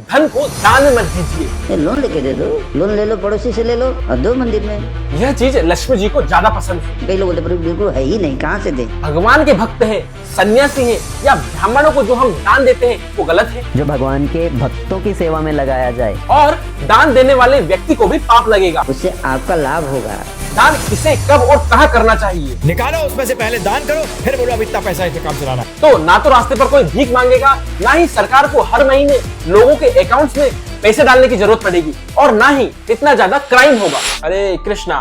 धन को दान में मत दीजिए। लोन लेके दे दो, लोन ले लो, पड़ोसी से ले लो और दो मंदिर में। यह चीज लक्ष्मी जी को ज्यादा पसंद है। कई लोग बोलते पर बिल्कुल है ही नहीं, कहाँ से दे। भगवान के भक्त हैं, सन्यासी हैं या ब्राह्मणों को जो हम दान देते हैं वो गलत है। जो भगवान के भक्तों की सेवा में लगाया जाए और दान देने वाले व्यक्ति को भी पाप लगेगा। उससे आपका लाभ होगा। दान किसे कब और कहाँ करना चाहिए, निकालो उसमें से पहले दान करो, फिर बोलो अब इतना पैसा इसे काम चलाना। तो ना तो रास्ते पर कोई भीख मांगेगा, ना ही सरकार को हर महीने लोगों के अकाउंट्स में पैसे डालने की जरूरत पड़ेगी, और ना ही इतना ज्यादा क्राइम होगा। हरे कृष्णा।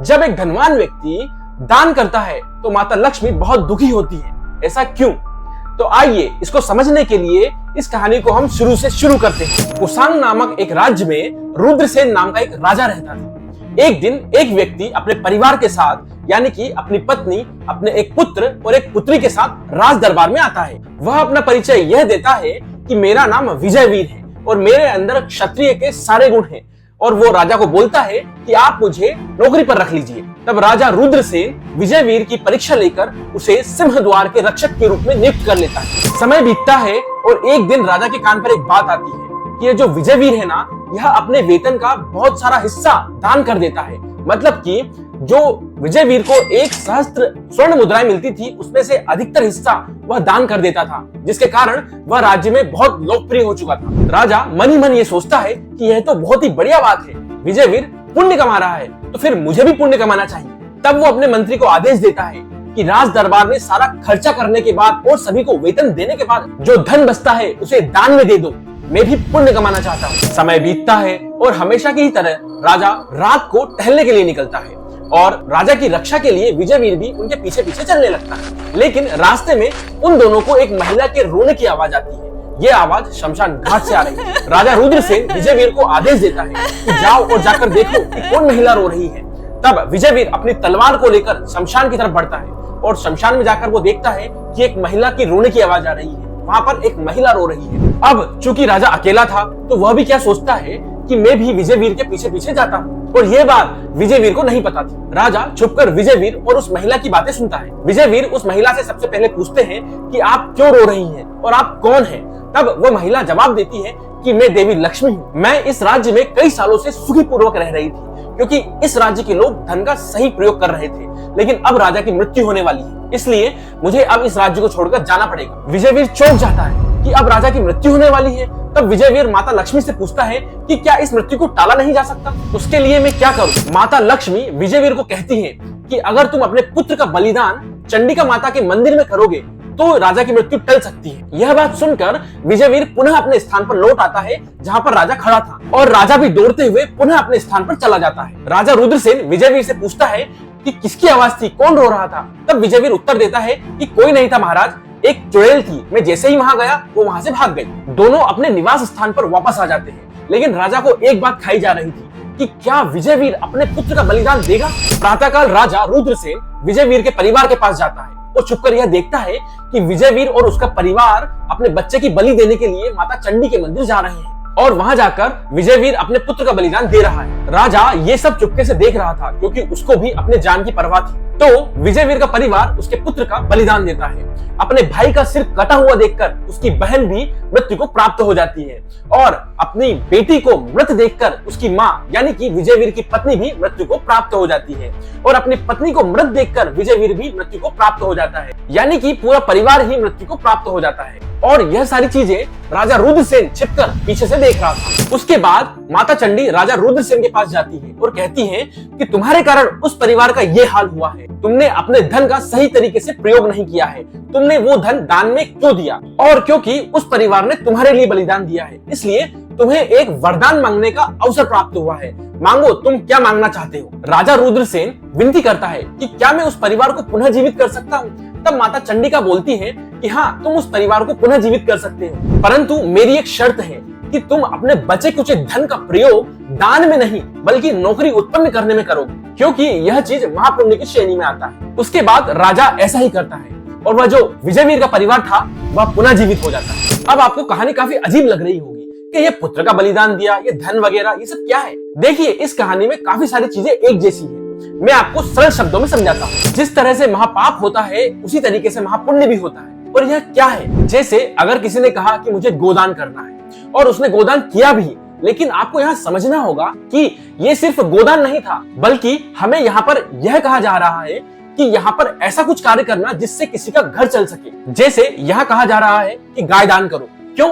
जब एक धनवान व्यक्ति दान करता है तो माता लक्ष्मी बहुत दुखी होती है। ऐसा क्यों? तो आइए इसको समझने के लिए इस कहानी को हम शुरू से शुरू करते हैं। कुशांग नामक एक राज्य में रुद्रसेन नाम का एक राजा रहता था। एक दिन एक व्यक्ति अपने परिवार के साथ यानी कि अपनी पत्नी, अपने एक पुत्र और एक पुत्री के साथ राज दरबार में आता है। वह अपना परिचय यह देता है कि मेरा नाम विजयवीर है और मेरे अंदर क्षत्रिय के सारे गुण हैं, और वो राजा को बोलता है कि आप मुझे नौकरी पर रख लीजिए। तब राजा रुद्रसेन विजयवीर की परीक्षा लेकर उसे सिंह द्वार के रक्षक के रूप में नियुक्त कर लेता है। समय बीतता है और एक दिन राजा के कान पर एक बात आती है कि ये जो विजयवीर है ना, यह अपने वेतन का बहुत सारा हिस्सा दान कर देता है। मतलब कि जो विजयवीर को 1 सहस्त्र स्वर्ण मुद्राएं मिलती थी, उसमें से अधिकतर हिस्सा वह दान कर देता था, जिसके कारण वह राज्य में बहुत लोकप्रिय हो चुका था। राजा मन ही मन ये सोचता है कि यह तो बहुत ही बढ़िया बात है, विजयवीर पुण्य कमा रहा है, तो फिर मुझे भी पुण्य कमाना चाहिए। तब वो अपने मंत्री को आदेश देता है कि राज दरबार में सारा खर्चा करने के बाद और सभी को वेतन देने के बाद जो धन बचता है उसे दान में दे दो, मैं भी पुण्य कमाना चाहता हूँ। समय बीतता है और हमेशा की ही तरह राजा रात को टहलने के लिए निकलता है और राजा की रक्षा के लिए विजयवीर भी उनके पीछे पीछे चलने लगता है। लेकिन रास्ते में उन दोनों को एक महिला के रोने की आवाज आती है। ये आवाज शमशान घाट से आ रही है। राजा रुद्रसेन विजयवीर को आदेश देता है कि जाओ और जाकर देखो कि कौन महिला रो रही है। तब विजयवीर अपनी तलवार को लेकर शमशान की तरफ बढ़ता है और शमशान में जाकर वो देखता है कि एक महिला की रोने की आवाज आ रही है। वहां पर एक महिला रो रही है। अब चूंकि राजा अकेला था तो वह भी क्या सोचता है कि मैं भी विजयवीर के पीछे पीछे जाता हूँ, और यह बात विजयवीर को नहीं पता थी। राजा छुपकर विजयवीर और उस महिला की बातें सुनता है। विजयवीर उस महिला से सबसे पहले पूछते हैं कि आप क्यों रो रही हैं और आप कौन हैं? तब वो महिला जवाब देती है कि मैं देवी लक्ष्मी हूँ। मैं इस राज्य में कई सालों से सुखी पूर्वक रह रही थी, क्योंकि इस राज्य के लोग धन का सही प्रयोग कर रहे थे, लेकिन अब राजा की मृत्यु होने वाली है, इसलिए मुझे अब इस राज्य को छोड़कर जाना पड़ेगा। विजयवीर चौंक जाता है कि अब राजा की मृत्यु होने वाली है। तब विजयवीर माता लक्ष्मी से पूछता है कि क्या इस मृत्यु को टाला नहीं जा सकता, उसके लिए मैं क्या करूं? माता लक्ष्मी विजयवीर को कहती है कि अगर तुम अपने पुत्र का बलिदान चंडिका माता के मंदिर में करोगे तो राजा की मृत्यु टल सकती है। यह बात सुनकर विजयवीर पुनः अपने स्थान पर लौट आता है जहां पर राजा खड़ा था, और राजा भी दौड़ते हुए पुनः अपने स्थान पर चला जाता है। राजा रुद्रसेन विजयवीर से पूछता है कि किसकी आवाज थी, कौन रो रहा था? तब विजयवीर उत्तर देता है कि कोई नहीं था महाराज, एक चुड़ैल थी, मैं जैसे ही वहां गया वो वहां से भाग गई। दोनों अपने निवास स्थान पर वापस आ जाते हैं, लेकिन राजा को एक बात खाई जा रही थी कि क्या विजयवीर अपने पुत्र का बलिदान देगा? प्रातःकाल राजा रुद्रसेन विजयवीर के परिवार के पास जाता है और छुपकर यह देखता है कि विजयवीर और उसका परिवार अपने बच्चे की बलि देने के लिए माता चंडी के मंदिर जा रहे हैं, और वहां जाकर विजयवीर अपने पुत्र का बलिदान दे रहा है। राजा ये सब चुपके से देख रहा था, क्योंकि उसको भी अपने जान की परवाह थी। तो विजयवीर का परिवार उसके पुत्र का बलिदान देता है। अपने भाई का सिर कटा हुआ देखकर उसकी बहन भी मृत्यु को प्राप्त हो जाती है, और अपनी बेटी को मृत देखकर उसकी माँ यानी कि विजयवीर की पत्नी भी मृत्यु को प्राप्त हो जाती है, और अपनी पत्नी को मृत देखकर विजयवीर भी मृत्यु को प्राप्त हो जाता है, यानी कि पूरा परिवार ही मृत्यु को प्राप्त हो जाता है। और यह सारी चीजें राजा रुद्रसेन छिपकर पीछे से देख रहा था। उसके बाद माता चंडी राजा रुद्रसेन के पास जाती है और कहती है कि तुम्हारे कारण उस परिवार का ये हाल हुआ है, तुमने अपने धन का सही तरीके से प्रयोग नहीं किया है, तुमने वो धन दान में क्यों दिया? और क्योंकि उस परिवार ने तुम्हारे लिए बलिदान दिया है, इसलिए तुम्हें एक वरदान मांगने का अवसर प्राप्त हुआ है। मांगो, तुम क्या मांगना चाहते हो? राजा रुद्रसेन विनती करता है कि क्या मैं उस परिवार को पुनः जीवित कर सकता हूँ? तब माता चंडिका बोलती है कि हाँ, तुम उस परिवार को पुनः जीवित कर सकते हो, परंतु मेरी एक शर्त है कि तुम अपने बचे कुछ धन का प्रयोग दान में नहीं बल्कि नौकरी उत्पन्न करने में करोगे, क्योंकि यह चीज महापुण्य की श्रेणी में आता है। उसके बाद राजा ऐसा ही करता है और वह जो विजयवीर का परिवार था वह पुनः जीवित हो जाता है। अब आपको कहानी काफी अजीब लग रही होगी कि ये पुत्र का बलिदान दिया, ये धन वगैरह, ये सब क्या है? देखिए, इस कहानी में काफी सारी चीजें एक जैसी है। मैं आपको सरल शब्दों में समझाता हूँ। जिस तरह से महापाप होता है उसी तरीके से महापुण्य भी होता है। और यह क्या है? जैसे अगर किसी ने कहा कि मुझे गोदान करना है, और उसने गोदान किया भी। लेकिन आपको यहाँ समझना होगा कि ये सिर्फ गोदान नहीं था, बल्कि हमें यहाँ पर यह कहा जा रहा है कि यहाँ पर ऐसा कुछ कार्य करना जिससे किसी का घर चल सके। जैसे यहाँ कहा जा रहा है कि गाय दान करो। क्यों?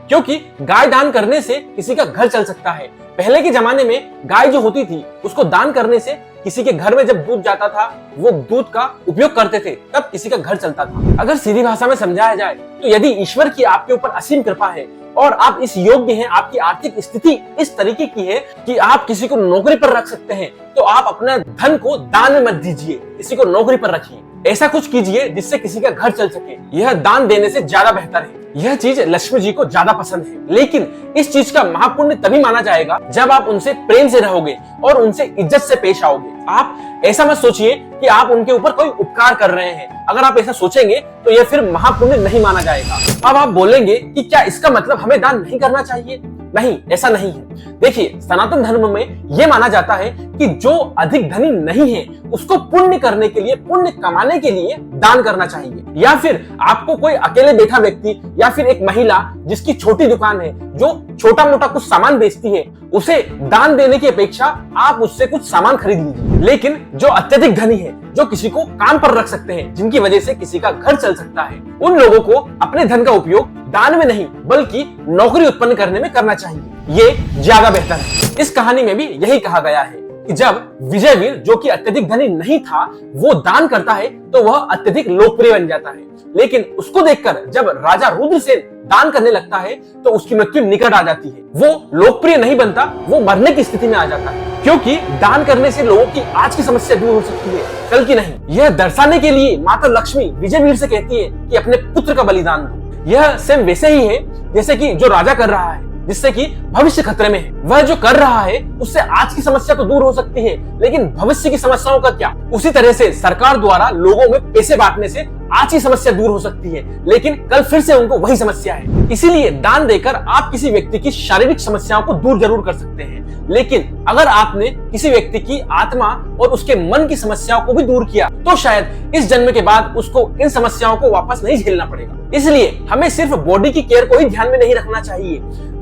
क्योंकि गाय दान करने से किसी का घर चल सकता है। पहले के जमाने में गाय जो होती थी उसको दान करने से किसी के घर में जब दूध जाता था वो दूध का उपयोग करते थे, तब किसी का घर चलता था। अगर सीधी भाषा में समझाया जाए तो यदि ईश्वर की आपके ऊपर असीम कृपा है और आप इस योग्य हैं, आपकी आर्थिक स्थिति इस तरीके की है कि आप किसी को नौकरी पर रख सकते हैं, तो आप अपने धन को दान में मत दीजिए, किसी को नौकरी पर रखिए। ऐसा कुछ कीजिए जिससे किसी का घर चल सके। यह दान देने से ज्यादा बेहतर है। यह चीज लक्ष्मी जी को ज्यादा पसंद है। लेकिन इस चीज का महापुण्य तभी माना जाएगा जब आप उनसे प्रेम से रहोगे और उनसे इज्जत से पेश आओगे। आप ऐसा मत सोचिए कि आप उनके ऊपर कोई उपकार कर रहे हैं। अगर आप ऐसा सोचेंगे तो यह फिर महापुण्य नहीं माना जाएगा। अब आप बोलेंगे कि क्या इसका मतलब हमें दान नहीं करना चाहिए? नहीं, ऐसा नहीं है। देखिए, सनातन धर्म में यह माना जाता है कि जो अधिक धनी नहीं है उसको पुण्य करने के लिए, पुण्य कमाने के लिए दान करना चाहिए। या फिर आपको कोई अकेले बैठा व्यक्ति या फिर एक महिला जिसकी छोटी दुकान है, जो छोटा मोटा कुछ सामान बेचती है, उसे दान देने की अपेक्षा आप उससे कुछ सामान खरीद लीजिए। लेकिन जो अत्यधिक धनी है, जो किसी को काम पर रख सकते हैं, जिनकी वजह से किसी का घर चल सकता है, उन लोगों को अपने धन का उपयोग दान में नहीं बल्कि नौकरी उत्पन्न करने में करना चाहिए। ये ज्यादा बेहतर है। इस कहानी में भी यही कहा गया है कि जब विजयवीर, जो कि अत्यधिक धनी नहीं था, वो दान करता है तो वह अत्यधिक लोकप्रिय बन जाता है। लेकिन उसको देखकर जब राजा रुद्रसेन दान करने लगता है तो उसकी मृत्यु निकट आ जाती है। वो लोकप्रिय नहीं बनता, वो मरने की स्थिति में आ जाता है। क्योंकि दान करने से लोगों की आज की समस्या दूर हो सकती है, कल की नहीं। यह दर्शाने के लिए माता लक्ष्मी विजयवीर से कहती है कि अपने पुत्र का बलिदान दो। यह सेम वैसे ही है जैसे कि जो राजा कर रहा है, जिससे कि भविष्य खतरे में है। वह जो कर रहा है उससे आज की समस्या तो दूर हो सकती है, लेकिन भविष्य की समस्याओं का क्या? उसी तरह से सरकार द्वारा लोगों में पैसे बांटने से आज की समस्या दूर हो सकती है, लेकिन कल फिर से उनको वही समस्या है। इसीलिए दान देकर आप किसी व्यक्ति की शारीरिक समस्याओं को दूर जरूर कर सकते हैं, लेकिन अगर आपने किसी व्यक्ति की आत्मा और उसके मन की समस्याओं को भी दूर किया तो शायद इस जन्म के बाद उसको इन समस्याओं को वापस नहीं झेलना पड़ेगा। इसलिए हमें सिर्फ बॉडी की केयर को ही ध्यान में नहीं रखना चाहिए,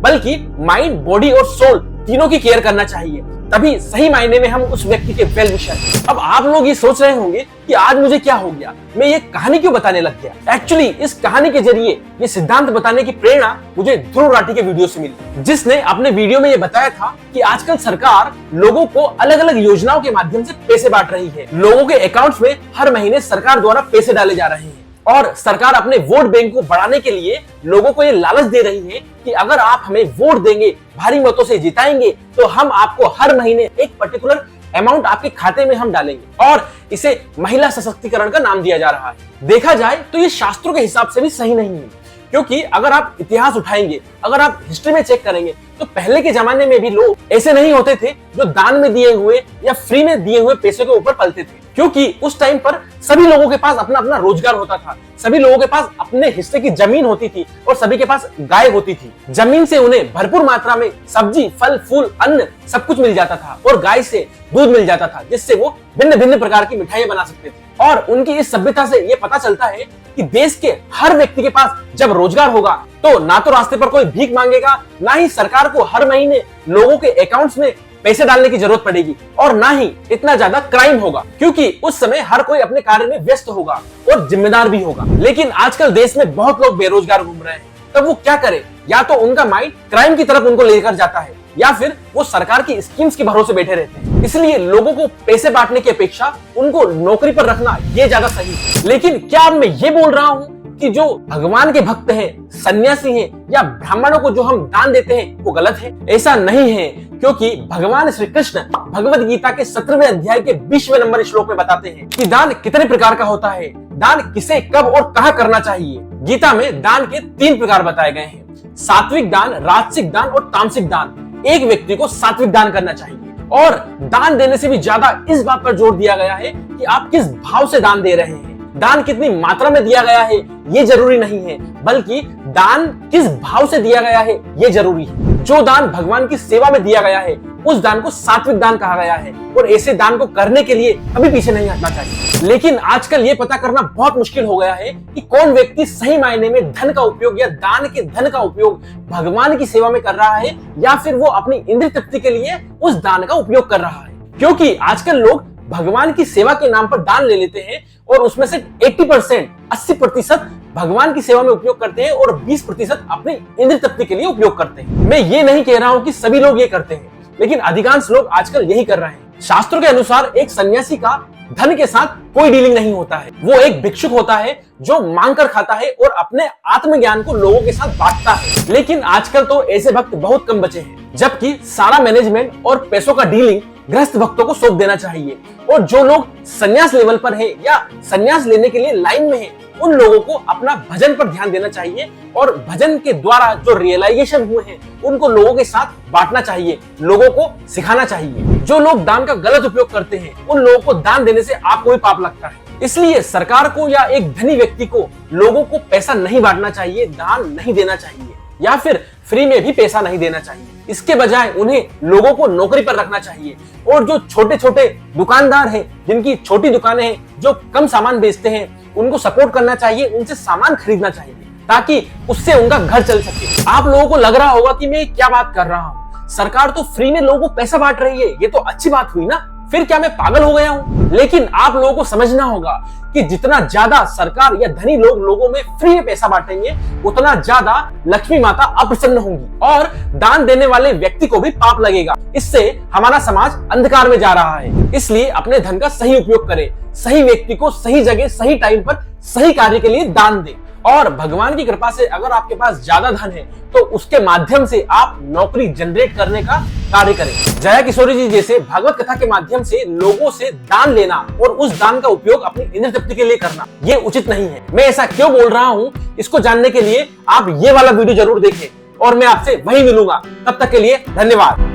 बल्कि माइंड, बॉडी और सोल तीनों की केयर करना चाहिए। तभी सही मायने में हम उस व्यक्ति के वेल विशर हैं। अब आप लोग ये सोच रहे होंगे कि आज मुझे क्या हो गया, मैं ये कहानी क्यों बताने लग गया। एक्चुअली इस कहानी के जरिए ये सिद्धांत बताने की प्रेरणा मुझे ध्रुव राठी के वीडियो से मिली, जिसने अपने वीडियो में ये बताया था कि आजकल सरकार लोगों को अलग अलग योजनाओं के माध्यम से पैसे बांट रही है। लोगों के अकाउंट्स में हर महीने सरकार द्वारा पैसे डाले जा रहे हैं और सरकार अपने वोट बैंक को बढ़ाने के लिए लोगों को ये लालच दे रही है कि अगर आप हमें वोट देंगे, भारी मतों से जिताएंगे, तो हम आपको हर महीने एक पर्टिकुलर अमाउंट आपके खाते में हम डालेंगे। और इसे महिला सशक्तिकरण का नाम दिया जा रहा है। देखा जाए तो ये शास्त्रों के हिसाब से भी सही नहीं है, क्योंकि अगर आप इतिहास उठाएंगे, अगर आप हिस्ट्री में चेक करेंगे तो पहले के जमाने में भी लोग ऐसे नहीं होते थे जो दान में दिए हुए या फ्री में दिए हुए पैसे के ऊपर पलते थे। क्योंकि उस टाइम पर सभी लोगों के पास अपना अपना रोजगार होता था, सभी लोगों के पास अपने हिस्से की जमीन होती थी और सभी के पास गाय होती थी। जमीन से उन्हें भरपूर मात्रा में सब्जी, फल, फूल, अन्न सब कुछ मिल जाता था और गाय से दूध मिल जाता था, जिससे वो भिन्न भिन्न प्रकार की मिठाइयां बना सकते थे। और उनकी इस सभ्यता से ये पता चलता है कि देश के हर व्यक्ति के पास जब रोजगार होगा तो ना तो रास्ते पर कोई भीख मांगेगा, ना ही सरकार को हर महीने लोगों के अकाउंट्स में पैसे डालने की जरूरत पड़ेगी, और ना ही इतना ज्यादा क्राइम होगा, क्योंकि उस समय हर कोई अपने कार्य में व्यस्त होगा और जिम्मेदार भी होगा। लेकिन आजकल देश में बहुत लोग बेरोजगार घूम रहे हैं, तब वो क्या करे? या तो उनका माइंड क्राइम की तरफ उनको लेकर जाता है, या फिर वो सरकार की स्कीम्स के भरोसे बैठे रहते हैं। इसलिए लोगों को पैसे बांटने की अपेक्षा उनको नौकरी पर रखना ये ज्यादा सही है। लेकिन क्या अब मैं ये बोल रहा हूँ कि जो भगवान के भक्त हैं, सन्यासी हैं या ब्राह्मणों को जो हम दान देते हैं वो गलत है? ऐसा नहीं है, क्योंकि भगवान श्री कृष्ण भगवद गीता के 17वें अध्याय के 20वें नंबर श्लोक में बताते हैं कि दान कितने प्रकार का होता है, दान किसे, कब और कहाँ करना चाहिए। गीता में दान के 3 प्रकार बताए गए हैं: सात्विक दान, राजसिक दान और तामसिक दान। एक व्यक्ति को सात्विक दान करना चाहिए, और दान देने से भी ज्यादा इस बात पर जोर दिया गया है कि आप किस भाव से दान दे रहे हैं। दान कितनी मात्रा में दिया गया है ये जरूरी नहीं है, बल्कि दान किस भाव से दिया गया है ये जरूरी है। जो दान भगवान की सेवा में दिया गया है उस दान को सात्विक दान कहा गया है और ऐसे दान को करने के लिए कभी पीछे नहीं हटना चाहिए। लेकिन आजकल ये पता करना बहुत मुश्किल हो गया है कि कौन व्यक्ति सही मायने में धन का उपयोग या दान के धन का उपयोग भगवान की सेवा में कर रहा है या फिर वो अपनी इंद्रिय तृप्ति के लिए उस दान का उपयोग कर रहा है। क्योंकि आजकल लोग भगवान की सेवा के नाम पर दान ले लेते हैं और उसमें से 80% भगवान की सेवा में उपयोग करते हैं और 20% अपनी इंद्रिय तृप्ति के लिए उपयोग करते हैं। मैं ये नहीं कह रहा हूं कि सभी लोग ये करते हैं, लेकिन अधिकांश लोग आजकल यही कर रहे हैं। शास्त्रों के अनुसार एक सन्यासी का धन के साथ कोई डीलिंग नहीं होता है। वो एक भिक्षुक होता है जो मांग कर खाता है और अपने आत्मज्ञान को लोगों के साथ बांटता है। लेकिन आजकल तो ऐसे भक्त बहुत कम बचे हैं, जबकि सारा मैनेजमेंट और पैसों का डीलिंग गृहस्थ भक्तों को सौंप देना चाहिए। और जो लोग संन्यास लेवल पर है या संन्यास लेने के लिए लाइन में है, उन लोगों को अपना भजन पर ध्यान देना चाहिए और भजन के द्वारा जो रियलाइजेशन हुए हैं उनको लोगों के साथ बांटना चाहिए, लोगों को सिखाना चाहिए। जो लोग दान का गलत उपयोग करते हैं उन लोगों को दान देने से आपको भी पाप लगता है। इसलिए सरकार को या एक धनी व्यक्ति को लोगों को पैसा नहीं बांटना चाहिए, दान नहीं देना चाहिए या फिर फ्री में भी पैसा नहीं देना चाहिए। इसके बजाय उन्हें लोगों को नौकरी पर रखना चाहिए और जो छोटे छोटे दुकानदार हैं, जिनकी छोटी दुकानें हैं, जो कम सामान बेचते हैं, उनको सपोर्ट करना चाहिए, उनसे सामान खरीदना चाहिए ताकि उससे उनका घर चल सके। आप लोगों को लग रहा होगा कि मैं क्या बात कर रहा हूँ, सरकार तो फ्री में लोगों को पैसा बांट रही है, ये तो अच्छी बात हुई ना, फिर क्या मैं पागल हो गया हूँ? लेकिन आप लोगों को समझना होगा कि जितना ज्यादा सरकार या धनी लोग लोगों में फ्री में पैसा बांटेंगे उतना ज्यादा लक्ष्मी माता अप्रसन्न होंगी और दान देने वाले व्यक्ति को भी पाप लगेगा। इससे हमारा समाज अंधकार में जा रहा है। इसलिए अपने धन का सही उपयोग करें, सही व्यक्ति को सही जगह सही टाइम पर सही कार्य के लिए दान दें और भगवान की कृपा से अगर आपके पास ज्यादा धन है तो उसके माध्यम से आप नौकरी जनरेट करने का कार्य करें। जया किशोरी जी जैसे भागवत कथा के माध्यम से लोगों से दान लेना और उस दान का उपयोग अपनी इंद्रिय तृप्ति के लिए करना ये उचित नहीं है। मैं ऐसा क्यों बोल रहा हूँ इसको जानने के लिए आप ये वाला वीडियो जरूर देखें और मैं आपसे वहीं मिलूंगा। तब तक के लिए धन्यवाद।